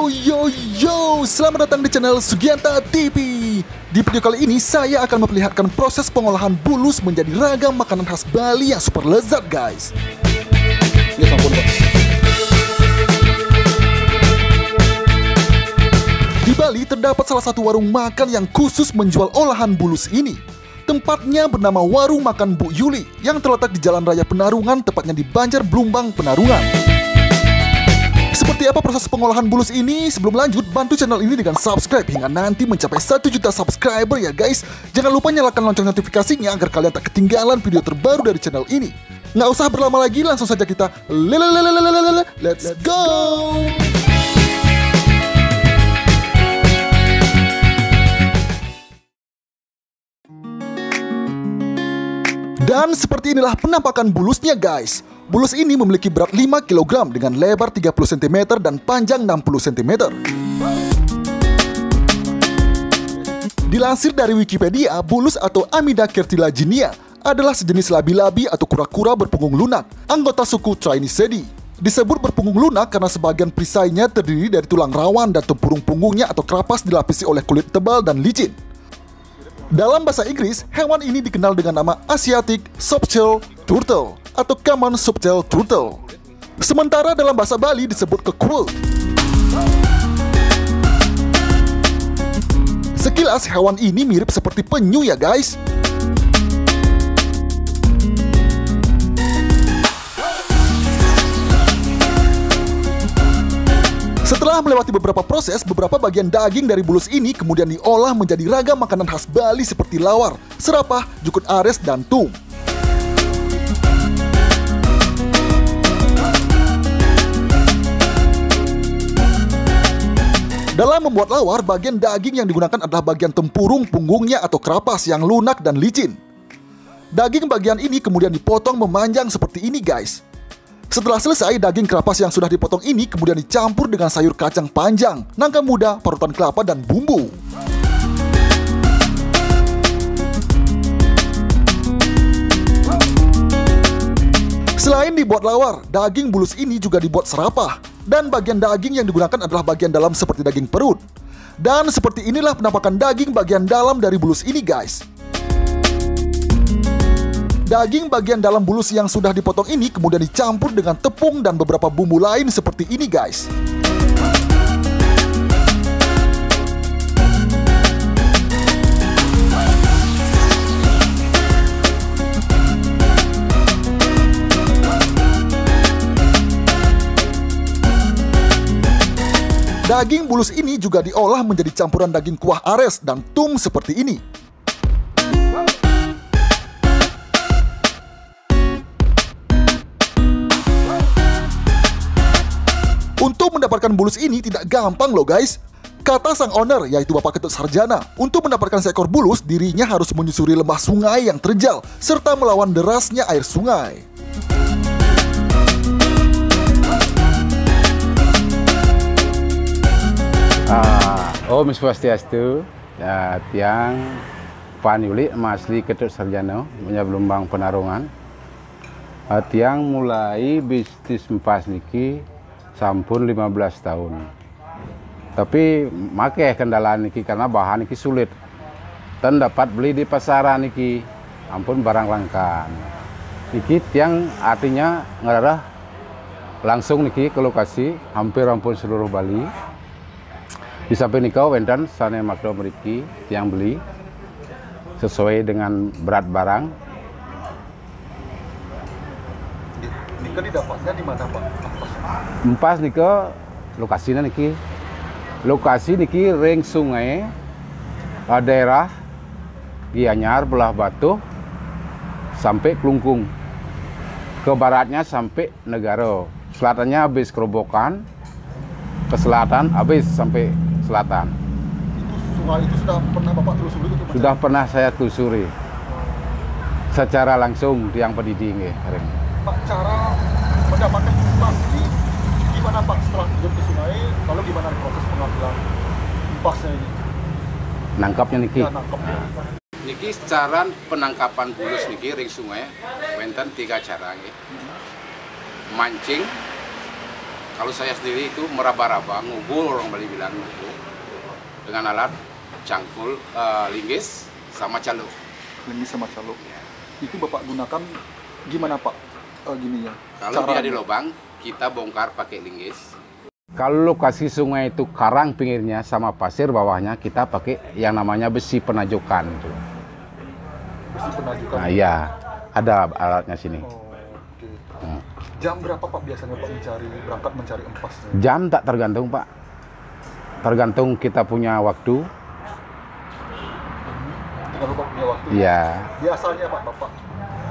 Yo, selamat datang di channel Sugianta TV. Di video kali ini saya akan memperlihatkan proses pengolahan bulus menjadi ragam makanan khas Bali yang super lezat, guys. Ya ampun, Pak. Di Bali terdapat salah satu warung makan yang khusus menjual olahan bulus ini. Tempatnya bernama Warung Makan Bu Yuli yang terletak di Jalan Raya Penarungan, tepatnya di Banjar Blumbang, Penarungan. Seperti apa proses pengolahan bulus ini? Sebelum lanjut, bantu channel ini dengan subscribe hingga nanti mencapai 1 juta subscriber ya guys. Jangan lupa nyalakan lonceng notifikasinya agar kalian tak ketinggalan video terbaru dari channel ini. Nggak usah berlama lagi, langsung saja kita let's go! Dan seperti inilah penampakan bulusnya, guys. Bulus ini memiliki berat 5 kg dengan lebar 30 cm dan panjang 60 cm. Dilansir dari Wikipedia, bulus atau Amida cartilaginea adalah sejenis labi-labi atau kura-kura berpunggung lunak, anggota suku Trinidae. Disebut berpunggung lunak karena sebagian perisainya terdiri dari tulang rawan dan tempurung punggungnya atau kerapas dilapisi oleh kulit tebal dan licin. Dalam bahasa Inggris, hewan ini dikenal dengan nama Asiatic Soft-shell Turtle atau Common Soft-shell Turtle. Sementara dalam bahasa Bali disebut kekul. Sekilas hewan ini mirip seperti penyu ya guys. Setelah melewati beberapa proses, beberapa bagian daging dari bulus ini kemudian diolah menjadi ragam makanan khas Bali seperti lawar, serapah, jukut ares, dan tum. Dalam membuat lawar, bagian daging yang digunakan adalah bagian tempurung punggungnya atau kerapas yang lunak dan licin. Daging bagian ini kemudian dipotong memanjang seperti ini guys. Setelah selesai, daging kerapas yang sudah dipotong ini kemudian dicampur dengan sayur kacang panjang, nangka muda, parutan kelapa, dan bumbu. Selain dibuat lawar, daging bulus ini juga dibuat serapah. Dan bagian daging yang digunakan adalah bagian dalam seperti daging perut. Dan seperti inilah penampakan daging bagian dalam dari bulus ini guys. Daging bagian dalam bulus yang sudah dipotong ini kemudian dicampur dengan tepung dan beberapa bumbu lain seperti ini guys. Daging bulus ini juga diolah menjadi campuran daging kuah ares dan tum seperti ini. Untuk mendapatkan bulus ini tidak gampang loh guys. Kata sang owner, yaitu Bapak Ketut Sarjana, untuk mendapatkan seekor bulus, dirinya harus menyusuri lembah sungai yang terjal, serta melawan derasnya air sungai. Om Swastiastu, tiang Pan Yuli Masli Ketut Sarjana, Blumbang Penarungan. Tiang mulai bisnis empas niki sampun 15 tahun. Tapi make kendala niki karena bahan niki sulit. Dan dapat beli di pasaran niki, ampun barang langka. Niki tiang artinya ngarah langsung niki ke lokasi hampir ampun seluruh Bali. Di samping nikau wenten sane makro mriki tiang beli sesuai dengan berat barang. Nika didapatnya di mana Pak? Empas nika lokasinya niki. Lokasi niki ring sungai daerah Gianyar belah Batu sampai Klungkung. Ke baratnya sampai Negara. Selatannya habis Kerobokan. Ke selatan habis sampai selatan. Itu sungai itu sudah pernah Bapak telusuri? Sudah pernah saya telusuri. Secara langsung tiang pendidih nggih. Pak, cara mendapatkan empas ini gimana Pak setelah turun ke sungai, lalu gimana proses pengambilan empasnya ini? Nangkapnya niki. Ya, nangkapnya. Niki cara penangkapan bulus niki ring sungai wenten 3 cara nggih. Mancing, Kalau saya sendiri itu meraba-raba, ngubur orang Bali bilang ngubur dengan alat cangkul, linggis sama calo. Linggis sama calo. Itu Bapak gunakan gimana Pak? Gini ya. Kalau dia di lubang, kita bongkar pakai linggis. Kalau lokasi sungai itu karang pinggirnya sama pasir bawahnya, kita pakai yang namanya besi penajukan. Besi penajukan? Nah iya, ada alatnya sini. Oh, jam berapa Pak biasanya Pak berangkat mencari empasnya? Jam tak tergantung Pak. Tergantung kita punya waktu. Kalau Bapak punya waktu? Iya. Biasanya Pak Bapak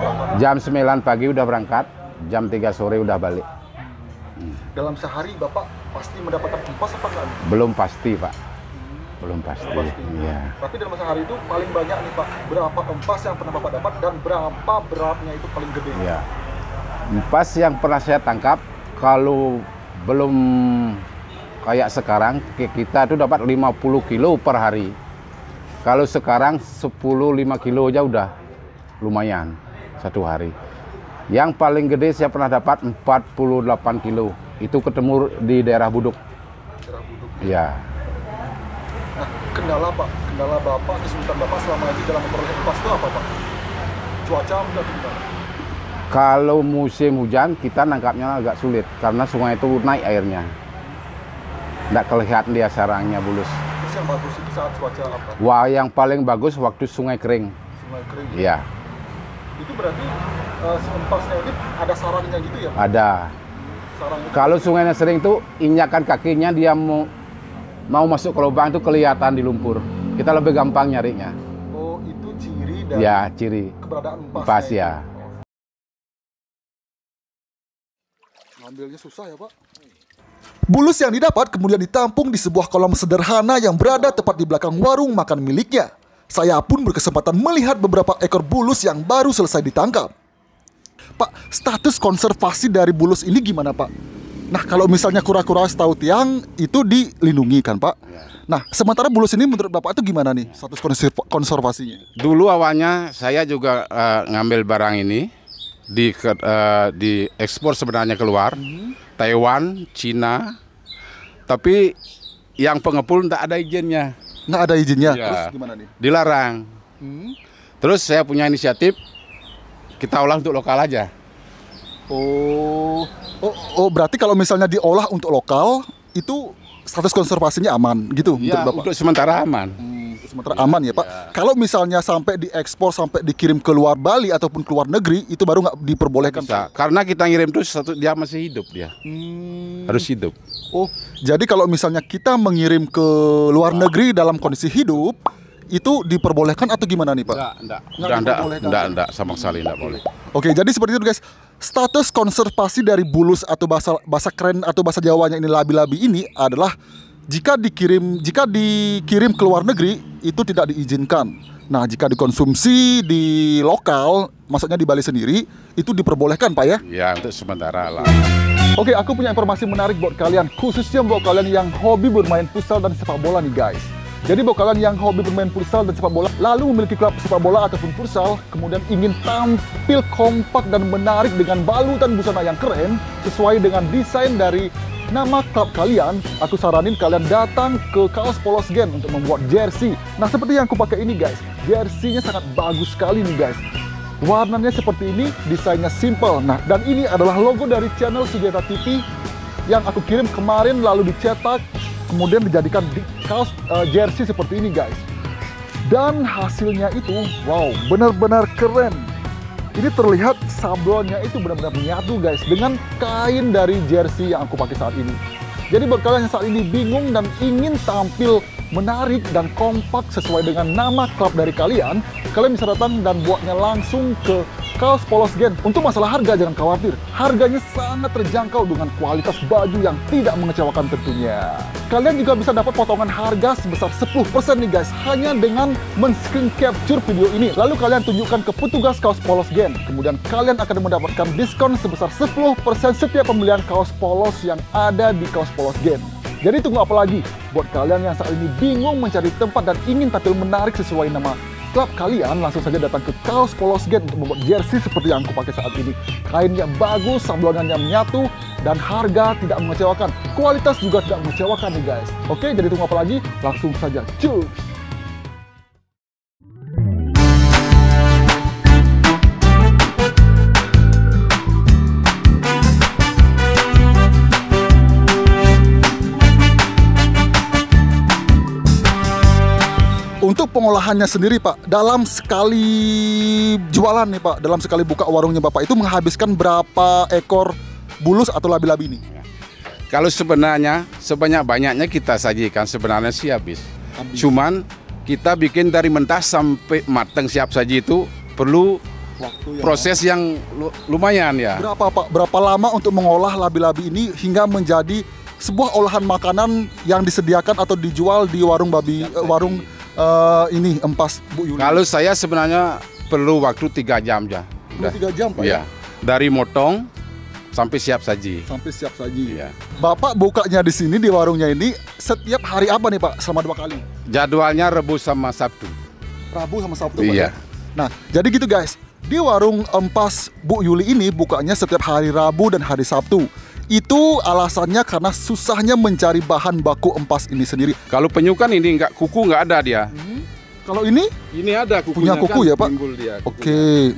berangkat? Jam 9 pagi udah berangkat, jam 3 sore udah balik. Dalam sehari Bapak pasti mendapatkan empas apa enggak? Belum pasti Pak. Belum pasti. Iya. Tapi dalam sehari itu paling banyak nih Pak, berapa empas yang pernah Bapak dapat dan berapa beratnya itu paling gede? Iya. Empas yang pernah saya tangkap, kalau belum kayak sekarang, kita tuh dapat 50 kilo per hari. Kalau sekarang 10-5 kilo aja udah lumayan satu hari. Yang paling gede saya pernah dapat 48 kilo. Itu ketemu di daerah Buduk. Daerah Buduk? Iya. Nah, kendala Pak, kendala Bapak, kesulitan Bapak selama ini dalam memperoleh empas itu apa Pak? Cuaca enggak gimana? Kalau musim hujan kita nangkapnya agak sulit karena sungai itu naik airnya. Nggak kelihatan dia sarangnya bulus. Terus yang bagus itu saat cuaca apa? Wah, yang paling bagus waktu sungai kering. Sungai kering? Iya. Itu berarti si empasnya ini ada sarangnya gitu ya? Ada. Sarangnya. Kalau sungainya sering tuh injakan kakinya dia mau masuk ke lubang itu kelihatan di lumpur. Kita lebih gampang nyarinya. Oh, itu ciri dari Ya, ciri keberadaan empasnya. empas ya. Ngambilnya susah ya Pak. Bulus yang didapat kemudian ditampung di sebuah kolam sederhana yang berada tepat di belakang warung makan miliknya. Saya pun berkesempatan melihat beberapa ekor bulus yang baru selesai ditangkap. Pak, status konservasi dari bulus ini gimana Pak? Nah, kalau misalnya kura-kura setahu tiang itu dilindungi kan Pak? Nah, sementara bulus ini menurut Bapak itu gimana nih status konservasinya? Dulu awalnya saya juga ngambil barang ini di ekspor sebenarnya keluar, Taiwan, Cina, tapi yang pengepul tidak ada izinnya. Nggak ada izinnya, Ya, terus gimana nih? dilarang. Terus saya punya inisiatif, kita olah untuk lokal aja. Oh, berarti kalau misalnya diolah untuk lokal, itu status konservasinya aman gitu Ya, menurut Bapak? untuk sementara aman. Sementara aman ya Pak. Kalau misalnya sampai diekspor, sampai dikirim ke luar Bali ataupun ke luar negeri, itu baru nggak diperbolehkan. Bisa. Karena kita ngirim tuh dia masih hidup dia. Harus hidup. Oh, jadi kalau misalnya kita mengirim ke luar negeri dalam kondisi hidup, itu diperbolehkan atau gimana nih Pak? Enggak, sama sekali enggak boleh. Oke, jadi seperti itu guys. Status konservasi dari bulus atau bahasa keren atau bahasa Jawanya ini labi-labi ini adalah jika dikirim ke luar negeri itu tidak diizinkan. Nah, jika dikonsumsi di lokal, maksudnya di Bali sendiri, itu diperbolehkan Pak ya? Ya, untuk sementara lah. Oke, aku punya informasi menarik buat kalian, khususnya buat kalian yang hobi bermain futsal dan sepak bola nih guys. Jadi buat kalian yang hobi bermain futsal dan sepak bola, lalu memiliki klub sepak bola ataupun futsal, kemudian ingin tampil kompak dan menarik dengan balutan busana yang keren, sesuai dengan desain dari nama klub kalian, aku saranin kalian datang ke Kaos Polos Gen untuk membuat jersey. Nah, seperti yang aku pakai ini guys, jersey-nya sangat bagus sekali nih guys. Warnanya seperti ini, desainnya simple. Nah, dan ini adalah logo dari channel Sujeta TV yang aku kirim kemarin lalu dicetak, kemudian dijadikan di kaos jersey seperti ini guys. Dan hasilnya itu, wow, benar-benar keren. Ini terlihat sablonnya itu benar-benar menyatu guys dengan kain dari jersey yang aku pakai saat ini. Jadi buat kalian yang saat ini bingung dan ingin tampil menarik dan kompak sesuai dengan nama klub dari kalian, kalian bisa datang dan buatnya langsung ke Kaos Polos Gen. Untuk masalah harga jangan khawatir, harganya sangat terjangkau dengan kualitas baju yang tidak mengecewakan tentunya. Kalian juga bisa dapat potongan harga sebesar 10% nih guys, hanya dengan men-screen capture video ini. Lalu kalian tunjukkan ke petugas Kaos Polos Gen. Kemudian kalian akan mendapatkan diskon sebesar 10% setiap pembelian kaos polos yang ada di Kaos Polos Gen. Jadi tunggu apa lagi? Buat kalian yang saat ini bingung mencari tempat dan ingin tampil menarik sesuai nama klub kalian, langsung saja datang ke Kaos Polos Gate untuk membuat jersey seperti yang aku pakai saat ini. Kainnya bagus, sablonannya menyatu, dan harga tidak mengecewakan. Kualitas juga tidak mengecewakan nih guys. Oke, jadi tunggu apa lagi? Langsung saja cus! Untuk pengolahannya sendiri Pak, dalam sekali jualan nih Pak, dalam sekali buka warungnya Bapak itu menghabiskan berapa ekor bulus atau labi-labi ini? Kalau sebenarnya sebanyak-banyaknya kita sajikan sebenarnya sih habis. Cuman kita bikin dari mentah sampai matang siap saji itu perlu waktu ya, proses yang lumayan ya. Berapa Pak? Berapa lama untuk mengolah labi-labi ini hingga menjadi sebuah olahan makanan yang disediakan atau dijual di warung babi, ini Empas Bu Yuli? Kalau saya sebenarnya perlu waktu 3 jam ya. 3 jam Pak ya? Dari motong sampai siap saji. Sampai siap saji. Iya. Bapak bukanya di sini di warungnya ini setiap hari apa nih Pak? Selama 2 kali? Jadwalnya Rabu sama Sabtu. Rabu sama Sabtu Pak iya. Ya? Nah, jadi gitu guys. Di warung Empas Bu Yuli ini bukanya setiap hari Rabu dan hari Sabtu. Itu alasannya karena susahnya mencari bahan baku empas ini sendiri. Kalau penyu kan ini kuku nggak ada dia. Kalau ini? Ini ada kukunya. Punya kuku kan, ya Pak? Dia, Oke.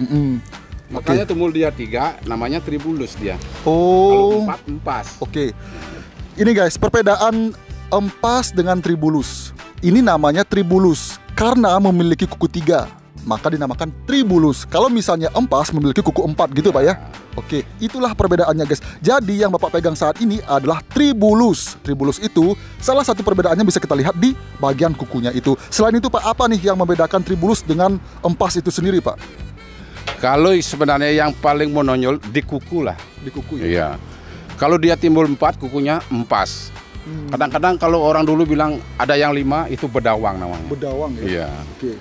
Makanya tumbuh dia 3, namanya tribulus dia. Oh. Kalau 4, empas. Oke. Ini guys, perbedaan empas dengan tribulus. Ini namanya tribulus karena memiliki kuku 3. Maka dinamakan tribulus. Kalau misalnya empas memiliki kuku 4 gitu Pak ya. Oke, itulah perbedaannya guys. Jadi yang Bapak pegang saat ini adalah tribulus. Tribulus itu salah satu perbedaannya bisa kita lihat di bagian kukunya itu. Selain itu Pak, apa nih yang membedakan tribulus dengan empas itu sendiri Pak? Kalau sebenarnya yang paling menonjol di kuku lah. Di kuku ya? Iya. Kalau dia timbul 4, kukunya empas. Kadang-kadang kalau orang dulu bilang ada yang 5, itu bedawang namanya. Bedawang ya? Iya. Oke.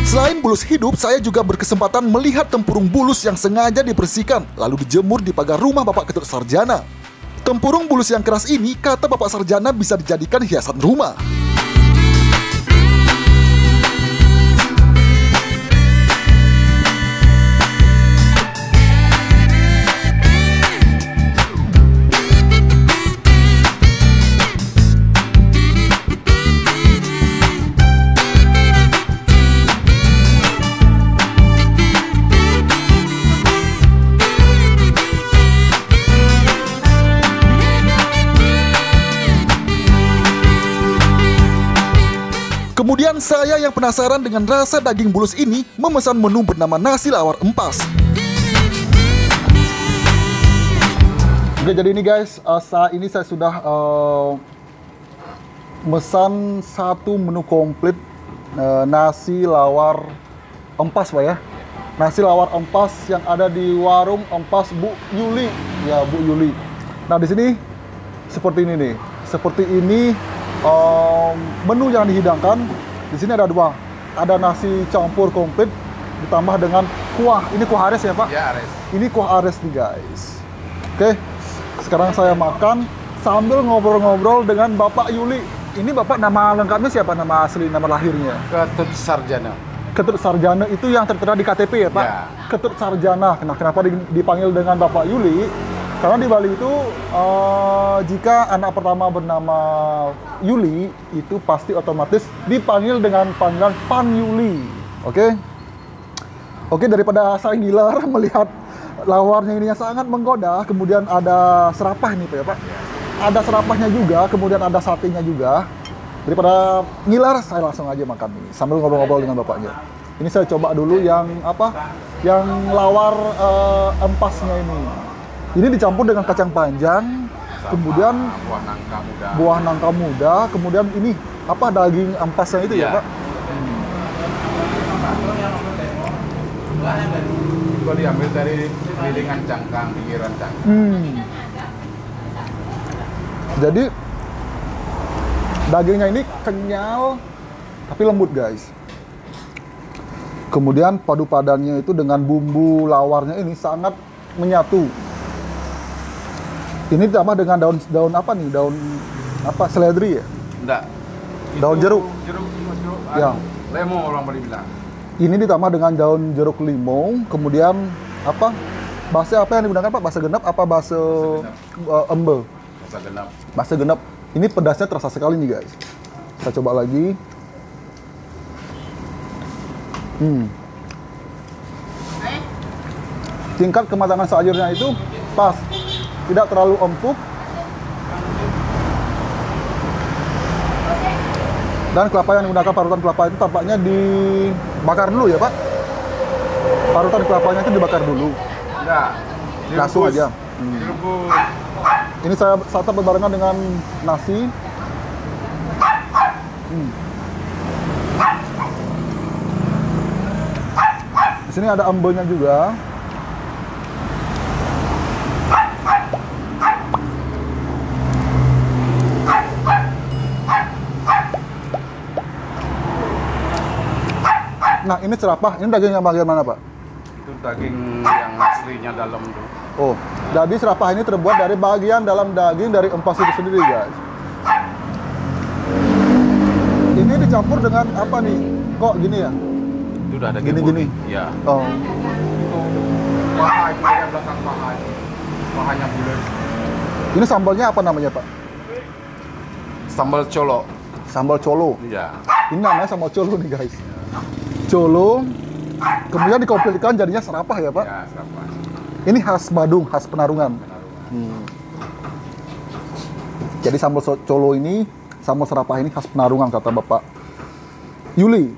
Selain bulus hidup, saya juga berkesempatan melihat tempurung bulus yang sengaja dibersihkan lalu dijemur di pagar rumah Bapak Ketut Sarjana. Tempurung bulus yang keras ini, kata Bapak Sarjana, bisa dijadikan hiasan rumah. Kemudian saya yang penasaran dengan rasa daging bulus ini memesan menu bernama nasi lawar empas. Oke, jadi ini guys, saat ini saya sudah mesan 1 menu komplit nasi lawar empas Pak ya. Nasi lawar empas yang ada di warung Empas Bu Yuli. Ya, Bu Yuli. Nah, di sini seperti ini nih. Seperti ini menu yang dihidangkan. Di sini ada 2, ada nasi campur komplit ditambah dengan kuah. Ini kuah ares ya Pak? Ya, ares. Ini kuah ares nih guys. Oke, sekarang saya makan sambil ngobrol-ngobrol dengan Bapak Yuli. Ini Bapak nama lengkapnya siapa? Nama asli, nama lahirnya? Ketut Sarjana. Ketut Sarjana itu yang tertera di KTP ya Pak? Ya. Ketut Sarjana. Nah, kenapa dipanggil dengan Bapak Yuli? Karena di Bali itu jika anak pertama bernama Yuli itu pasti otomatis dipanggil dengan panggilan Pan Yuli. Oke? Oke, daripada saya ngiler melihat lawarnya ini yang sangat menggoda, kemudian ada serapah ini ya Pak. Ada serapahnya juga, kemudian ada satenya juga. Daripada ngiler, saya langsung aja makan ini sambil ngobrol-ngobrol dengan bapaknya. Ini saya coba dulu yang apa? Yang lawar empasnya ini. Ini dicampur dengan kacang panjang, kemudian buah nangka muda, kemudian ini apa, daging empasnya itu ya Pak? Itu diambil dari gilingan cangkang, pinggiran cangkang. Jadi dagingnya ini kenyal tapi lembut guys. Kemudian padu padannya itu dengan bumbu lawarnya ini sangat menyatu. Ini ditambah dengan daun apa nih? Daun apa? Seledri ya? Enggak. Daun jeruk. Jeruk Ya. Lemon orang beli bilang. Ini ditambah dengan daun jeruk limau, kemudian apa? Bahasa apa yang digunakan Pak? Bahasa genep apa bahasa embe? Bahasa genap. Bahasa genep. Ini pedasnya terasa sekali nih guys. Kita coba lagi. Tingkat kematangan sayurnya itu pas, tidak terlalu empuk. Dan kelapa yang digunakan, parutan kelapa itu tampaknya dibakar dulu ya Pak? Parutan kelapanya itu dibakar dulu? Enggak. Langsung aja. Direbus. Ini saya santap berbarengan dengan nasi. Di sini ada ambenya juga. Nah, ini serapah. Ini daging yang bagian mana, Pak? Itu daging yang aslinya dalam tuh. Oh, jadi serapah ini terbuat dari bagian dalam daging dari empas itu sendiri, guys. Ini dicampur dengan apa nih? Kok gini ya? Itu udah daging Gini-gini? Iya. Oh, Itu paha itu yang belakang paha. Pahanya bulat. ini sambalnya apa namanya, Pak? Sambal colo. Sambal colo. Iya. Ini namanya sambal colo nih, guys. Colo, kemudian dikompletkan jadinya serapah ya, Pak? Ya, serapah. Ini khas Badung, khas Penarungan. Jadi sambal colo ini, sambal serapah ini khas Penarungan, kata Bapak Yuli.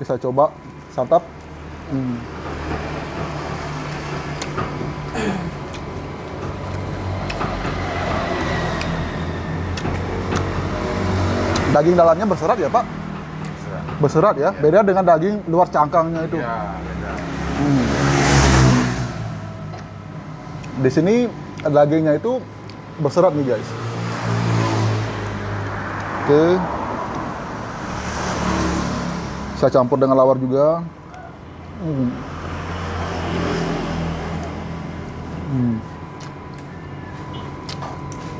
Bisa coba santap. Daging dalamnya berserat ya, Pak? Berserat ya? Beda dengan daging luar cangkangnya itu. Ya, beda. Di sini dagingnya itu berserat nih, guys. Oke. Saya campur dengan lawar juga.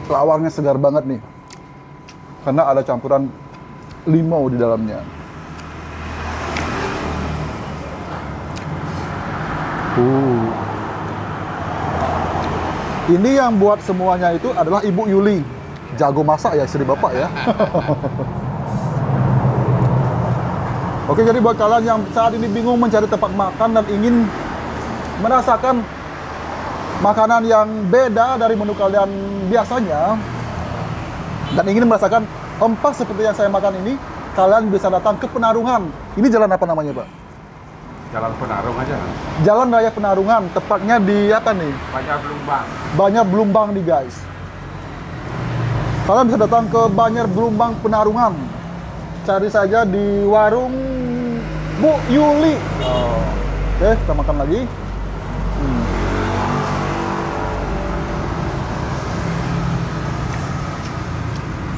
Lawarnya segar banget nih. Karena ada campuran limau di dalamnya. Ini yang buat semuanya itu adalah Ibu Yuli. Jago masak ya istri Bapak ya. Oke, jadi buat kalian yang saat ini bingung mencari tempat makan dan ingin merasakan makanan yang beda dari menu kalian biasanya dan ingin merasakan empas seperti yang saya makan ini, kalian bisa datang ke Penarungan. Ini jalan apa namanya, Pak? Jalan Penarung aja. Jalan Raya Penarungan, tepatnya di apa nih? Banyak Belumbang. Banyak Belumbang nih, guys. Kalian bisa datang ke Banjar Belumbang Penarungan. Cari saja di warung Bu Yuli. Oke, kita makan lagi.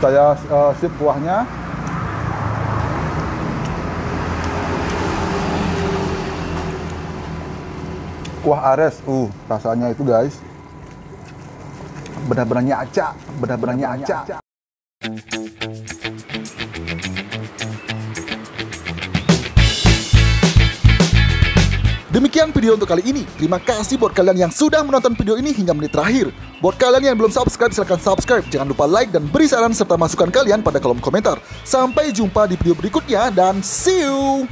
Saya sip kuahnya. Kuah ares, rasanya itu guys benar-benar nyacak, benar-benar nyacak. Demikian video untuk kali ini. Terima kasih buat kalian yang sudah menonton video ini hingga menit terakhir. Buat kalian yang belum subscribe, silahkan subscribe. Jangan lupa like dan beri saran serta masukan kalian pada kolom komentar. Sampai jumpa di video berikutnya dan see you!